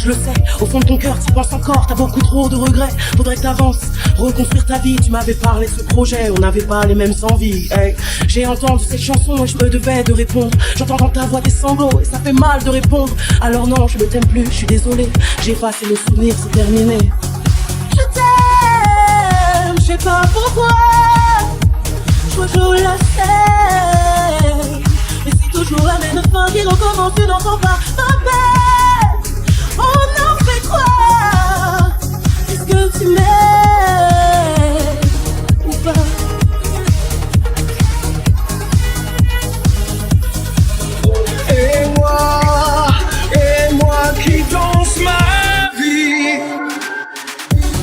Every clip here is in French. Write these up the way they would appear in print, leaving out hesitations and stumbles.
le sais, au fond de ton cœur tu penses encore, t'as beaucoup trop de regrets. Faudrait que t'avances, reconstruire ta vie. Tu m'avais parlé de ce projet, on n'avait pas les mêmes envies, hey. J'ai entendu cette chanson et je me devais de répondre. J'entends dans ta voix tes sanglots et ça fait mal de répondre. Alors non, je ne t'aime plus, je suis désolé. J'ai effacé le souvenir, c'est terminé. Je t'aime, je sais pas pourquoi. Je crois que je la sais. Mais c'est toujours la même fin qui recommence, tu n'entends pas ma peine. On en fait quoi? Est-ce que tu m'aimes ou pas? Et moi qui danse ma vie,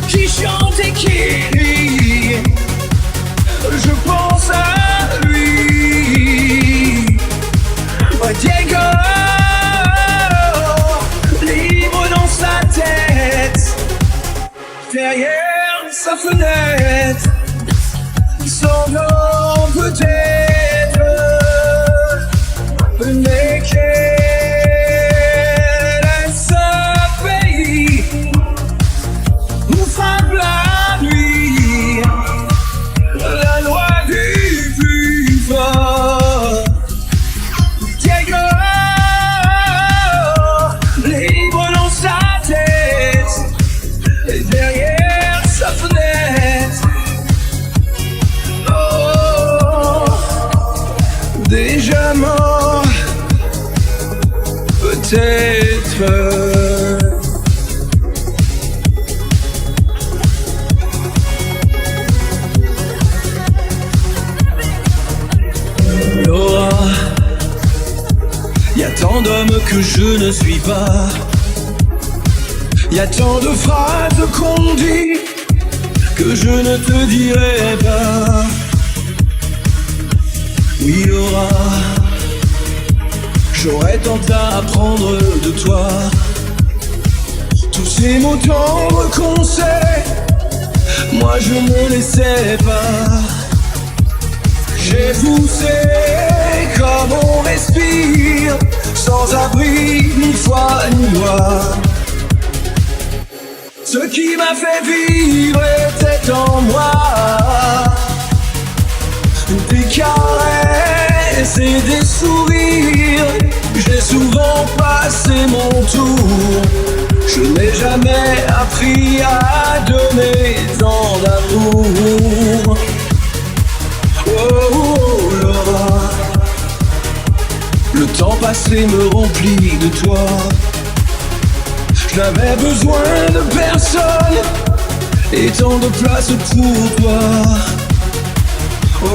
qui chante et qui rit, je pense à lui. Diego, libre dans sa tête, derrière sa fenêtre, son nom peut-être, mais quel est ce pays où frappe la nuit, la loi du plus fort? Diego, libre dans sa tête, et derrière sa fenêtre, oh, déjà mort, peut-être. Laura, y a tant d'hommes que je ne suis pas. Y a tant de phrases qu'on dit que je ne te dirai pas. Oui, Laura, j'aurais tant à apprendre de toi. Tous ces mots tendres qu'on sait, moi je ne les sais pas. J'ai poussé comme on respire, sans abri, ni foi ni loi. Ce qui m'a fait vivre était en moi. Des caresses et des sourires, j'ai souvent passé mon tour. Je n'ai jamais appris à donner tant d'amour. Oh, oh, Laura, le temps passé me remplit de toi. Je n'avais besoin de personne et tant de place pour toi. Oh,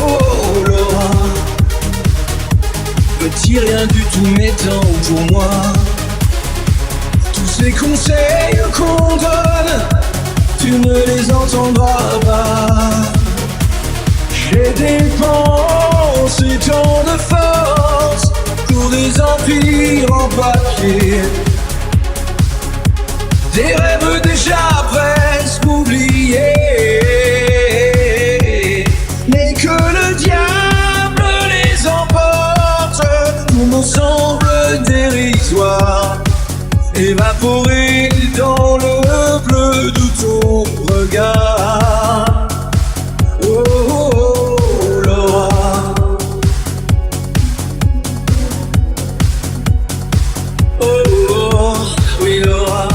oh, Laura, petit rien du tout m'étant pour moi. Tous ces conseils qu'on donne, tu ne les entendras pas. J'ai dépensé tant de force pour des empires en papier, des rêves déjà presque oubliés, mais que le diable les emporte. Tout me semble dérisoire, évaporé dans le bleu de ton regard. Oh, oh, oh, Laura, oh, oh, oui Laura.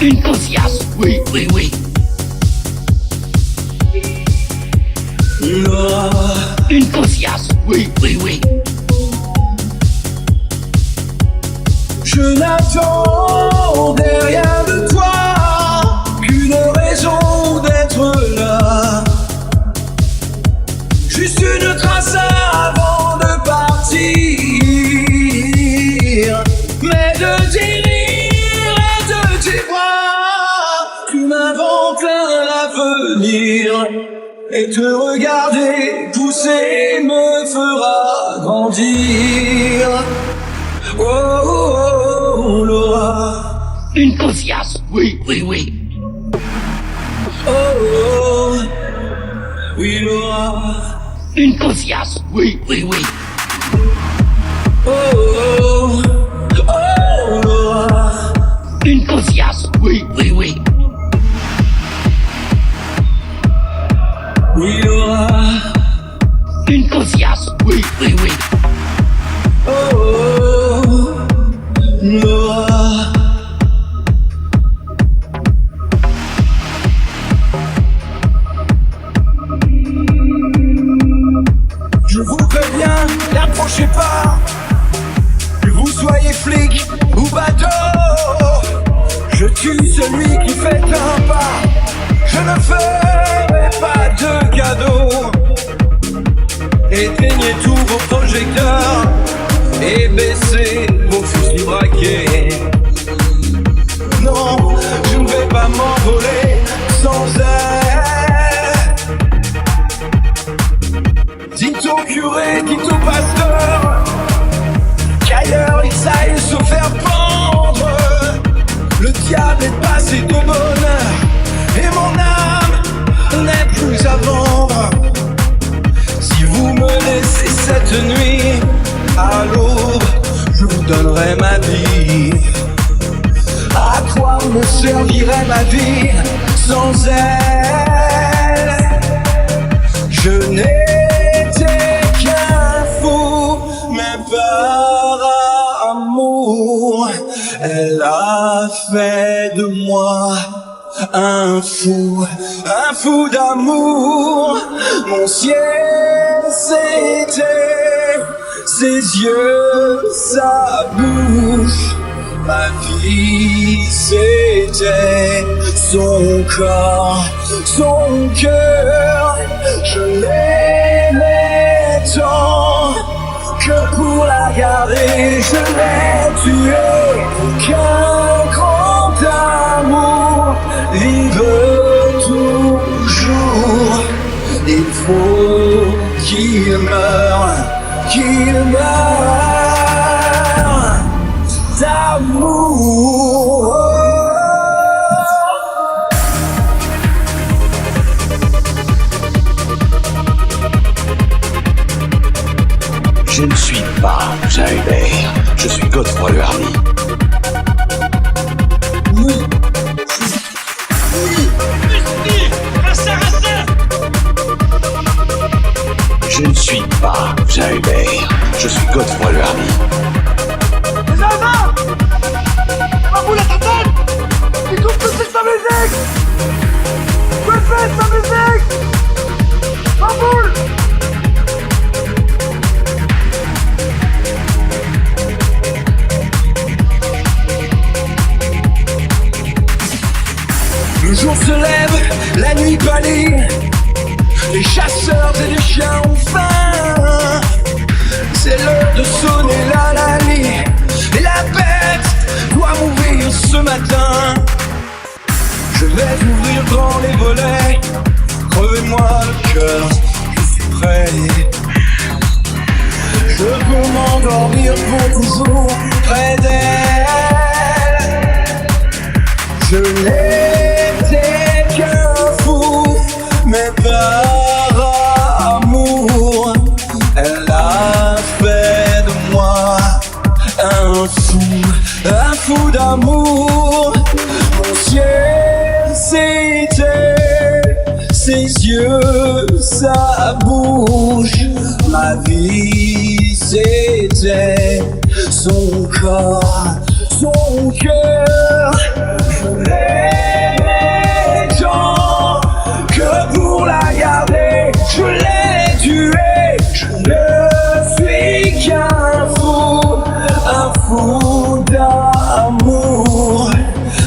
Une conscience, oui, oui, oui. Laura, Une conscience, oui, oui, oui. je n'attendais rien de toi qu'une raison d'être là. Juste une trace avant de partir, mais de tes rires et de tes bras, tu m'inventes l'avenir. Et te regarder pousser me fera grandir. Oh, oh, oh, Laura. Une conscience, oui, oui, oui. Oh, oh, oui, Laura. Une conscience, oui, oui, oui. Oh, oh, oh, Laura. Une conscience, oui, oui, oui. Oui, Laura. Une conscience, oui, oui, oui. Oh, oh, Laura. Je vous préviens, n'approchez pas. Que vous soyez flic ou bateau, je tue celui qui fait un pas. Je ne ferai pas de cadeau. Éteignez tous vos projecteurs et baissez vos fusils braqués. Non, je ne vais pas m'envoler sans elle. Dites au curé, dites au pasteur qu'ailleurs ils aillent se faire pendre. Le diable est passé de bonheur et mon âme n'est plus à vendre. Si vous me laissez cette nuit à l'aube, je vous donnerai ma vie. À quoi me servirait ma vie sans elle? Je n'étais qu'un fou, mais par amour, elle a fait de moi un fou d'amour. Mon ciel c'était ses yeux, sa bouche. Ma vie c'était son corps, son cœur. Je l'aimais tant que pour la garder je l'ai tuée. Qu'un grand amour vive toujours. Il faut qu'il meure d'amour. Je ne suis pas Jean Hubert, je suis Godefroy le Hardy. Je ne suis pas Jean Hubert, je suis Godefroy le Hardy. Les hasards! Ma boule à ta tête! Il coupe tout de suite sa musique! Répète sa musique! Ma boule! Le jour se lève, la nuit pâlit. Les chasseurs et les chiens ont faim. C'est l'heure de sonner la lali. Et la bête doit mourir ce matin. Je vais ouvrir grand les volets. Crevez-moi le cœur, je suis prêt. Je peux m'endormir pour toujours près d'elle. Je n'étais qu'un fou, mais par amour, elle a fait de moi un fou d'amour. Mon ciel c'était ses yeux, sa bouche. Ma vie c'était son corps, son cœur. Je l'aimais tant que pour la garder je l'ai tuée. Je ne suis qu'un fou d'amour,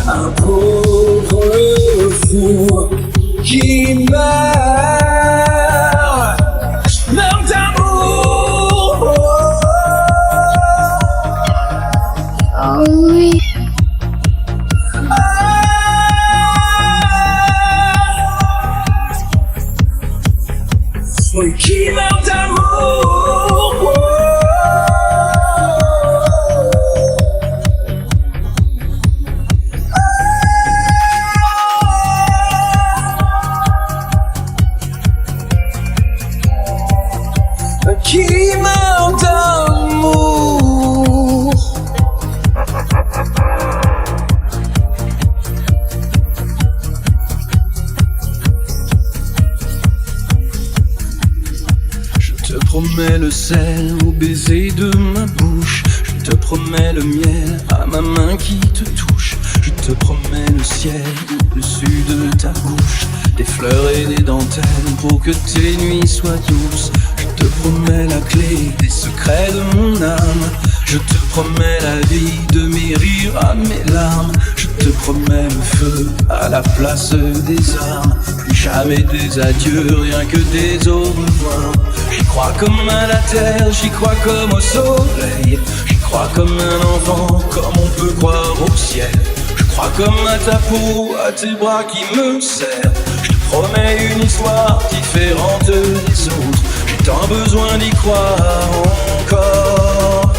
un pauvre fou qui meurt d'amour. Oh oui. Oui, qui meurt d'amour. Qui meurt d'amour. promets le sel au baiser de ma bouche. Je te promets le miel à ma main qui te touche. Je te promets le ciel au-dessus de ta bouche, des fleurs et des dentelles pour que tes nuits soient douces. Je te promets la clé des secrets de mon âme. Je te promets la vie de mes rires à mes larmes. Je te promets le feu à la place des armes. Plus jamais des adieux, rien que des au revoir. J'y crois comme à la terre, j'y crois comme au soleil. J'y crois comme un enfant, comme on peut croire au ciel. Je crois comme à ta peau, à tes bras qui me serrent. Je te promets une histoire différente des autres. J'ai tant besoin d'y croire encore.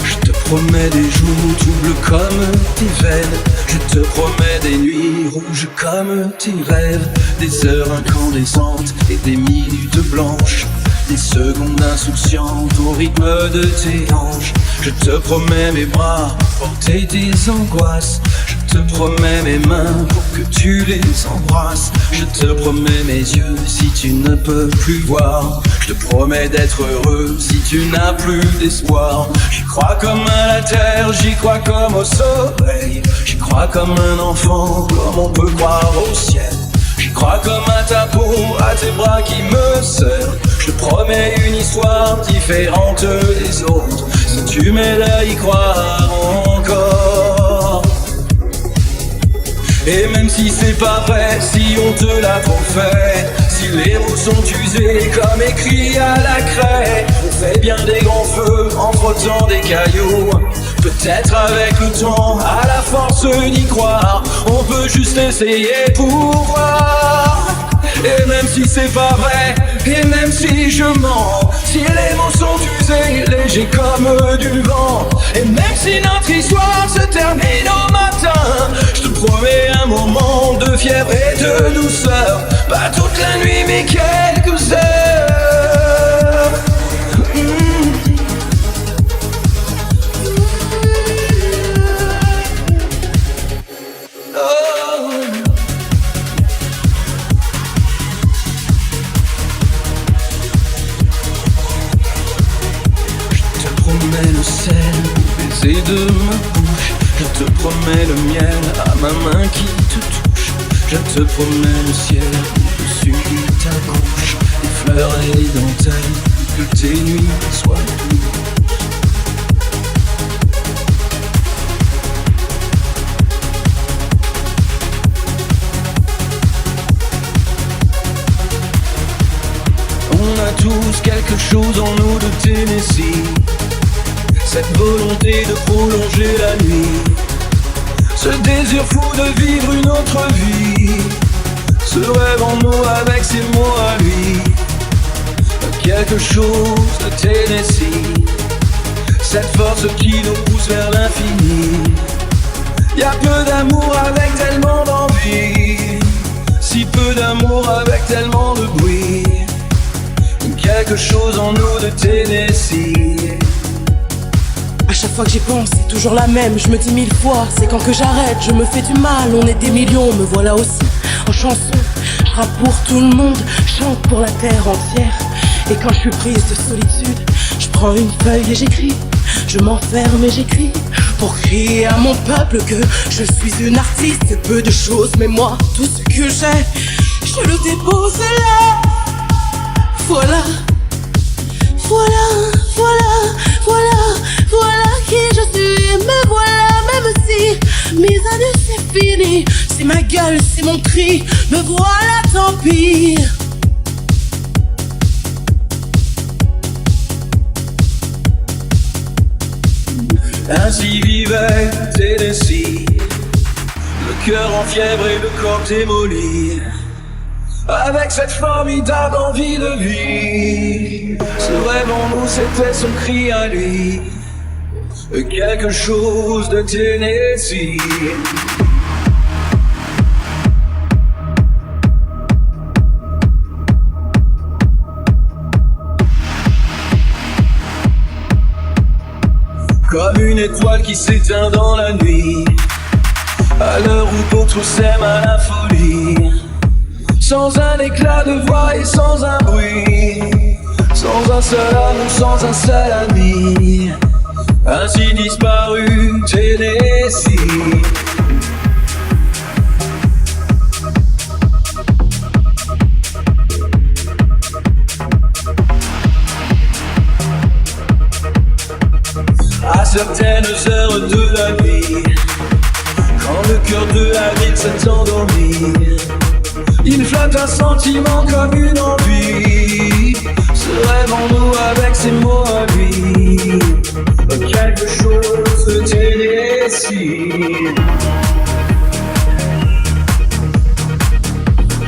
Je te promets des jours troubles comme tes veines. Je te promets des nuits rouges comme tes rêves. Des heures incandescentes et des minutes blanches. Des secondes insouciantes au rythme de tes hanches. Je te promets mes bras pour porter tes angoisses. Je te promets mes mains pour que tu les embrasses. Je te promets mes yeux si tu ne peux plus voir. Je te promets d'être heureux si tu n'as plus d'espoir. J'y crois comme à la terre, j'y crois comme au soleil. J'y crois comme un enfant, comme on peut croire au ciel. J'y crois comme à ta peau, à tes bras qui me serrent. Je te promets une histoire différente des autres. Si tu m'aides à y croire encore. Et même si c'est pas vrai, si on te l'a trop fait, si les mots sont usés comme écrits à la craie, on fait bien des grands feux en frottant des cailloux. Peut-être avec le temps, à la force d'y croire, on peut juste essayer pour voir. Et même si c'est pas vrai, et même si je mens, si les mots sont usés, légers comme du vent, et même si notre histoire se termine au matin, je te promets un moment de fièvre et de douceur. Pas toute la nuit mais quelques heures. Le sel au baiser de ma bouche. Je te promets le miel à ma main qui te touche. Je te promets le ciel au-dessus de ta bouche, des fleurs et des dentelles, que tes nuits soient douces. On a tous quelque chose en nous de Tennessee. Cette volonté de prolonger la nuit, ce désir fou de vivre une autre vie, ce rêve en nous avec ses mots à lui. Quelque chose de Tennessee, cette force qui nous pousse vers l'infini. Y'a peu d'amour avec tellement d'envie, si peu d'amour avec tellement de bruit. Quelque chose en nous de Tennessee. À chaque fois que j'y pense, c'est toujours la même. Je me dis 1000 fois, c'est quand que j'arrête. Je me fais du mal, on est des millions. Me voilà aussi en chanson. Je rappe pour tout le monde, chante pour la terre entière. Et quand je suis prise de solitude, je prends une feuille et j'écris. Je m'enferme et j'écris pour crier à mon peuple que je suis une artiste. C'est peu de choses, mais moi, tout ce que j'ai, je le dépose là. Voilà, voilà, voilà, voilà, voilà qui je suis. Me voilà, même si mes années c'est fini. C'est ma gueule, c'est mon cri. Me voilà, tant pis. Ainsi vivait Tennessee, le cœur en fièvre et le corps démoli, avec cette formidable envie de vie. Ce rêve en nous, c'était son cri à lui, quelque chose de Tennessee. Comme une étoile qui s'éteint dans la nuit, à l'heure où d'autres s'aiment à la folie. sans un éclat de voix et sans un bruit, sans un seul amour, sans un seul ami. Ainsi disparu Tennessee. À certaines heures de la vie, quand le cœur de la ville s'est endormi, il flotte un sentiment comme une envie, se rêve en nous avec ses mots à lui. Quelque chose de Tennessee,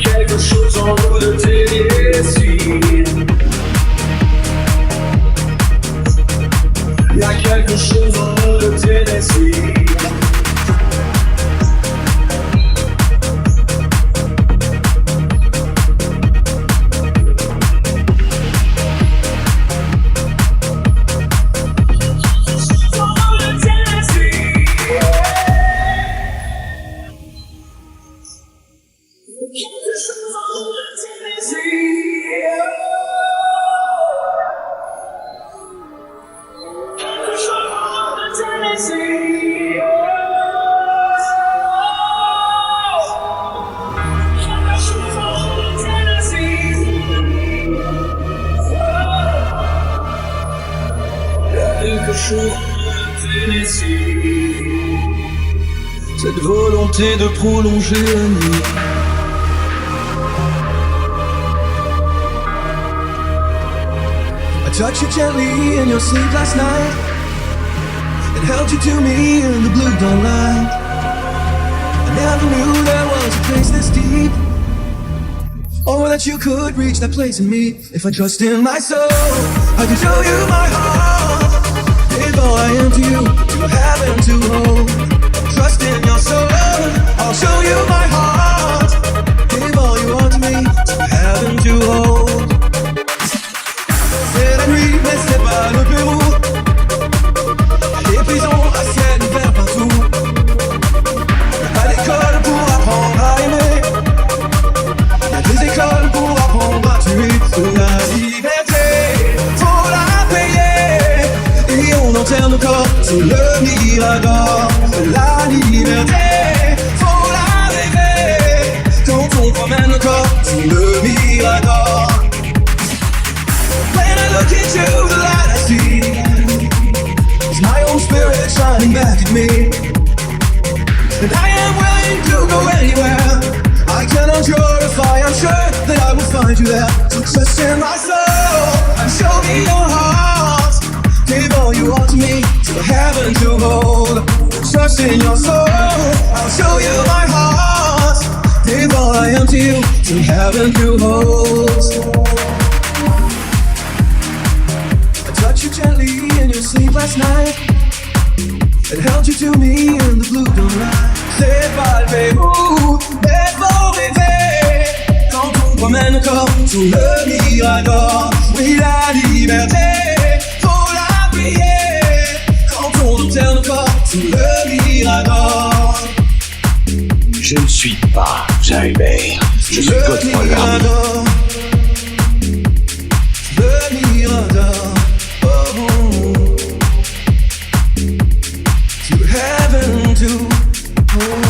quelque chose en nous de Tennessee. Il y a quelque chose en nous de Tennessee. Cette volonté de prolonger la nuit. I touched you gently in your sleep last night and held you to me in the blue dawn light. I never knew there was a place this deep, or that you could reach that place in me. If I trust in my soul, I can show you my heart. Give all I am to you, to heaven to hold. Trust in your soul, I'll show you my heart. Give all you want to me, to heaven to hold. C'est la nuit, mais c'est pas le Pérou. Les prisons à ciel ouvert partout. Pas d'école pour apprendre à aimer. Y'a des écoles pour apprendre à tuer. La liberté, faut la payer. Et on enterre nos corps sous le mirador. La liberté, faut la rêver. Quand on promène nos corps sous le mirador. When I look into the light I see, it's my own spirit shining back at me. And I am willing to go anywhere. I cannot purify, I'm sure that I will find you there. So trust in my soul and show me your heart. Give all you want to me, to heaven to hold. Trust in your soul, I'll show you my heart. Give all I am to you, to heaven to hold. I touched you gently in your sleep last night and held you to me in the blue dawn light. C'est pas le Pérou, mais faut rêver. Quand on promène nos corps sous le mirador. Oui, la liberté, faut la prier. Quand on enterre nos corps sous le mirador. Je ne suis pas Jalbert, je suis Godefroy Lamy. Le mirador, oh, to heaven to home.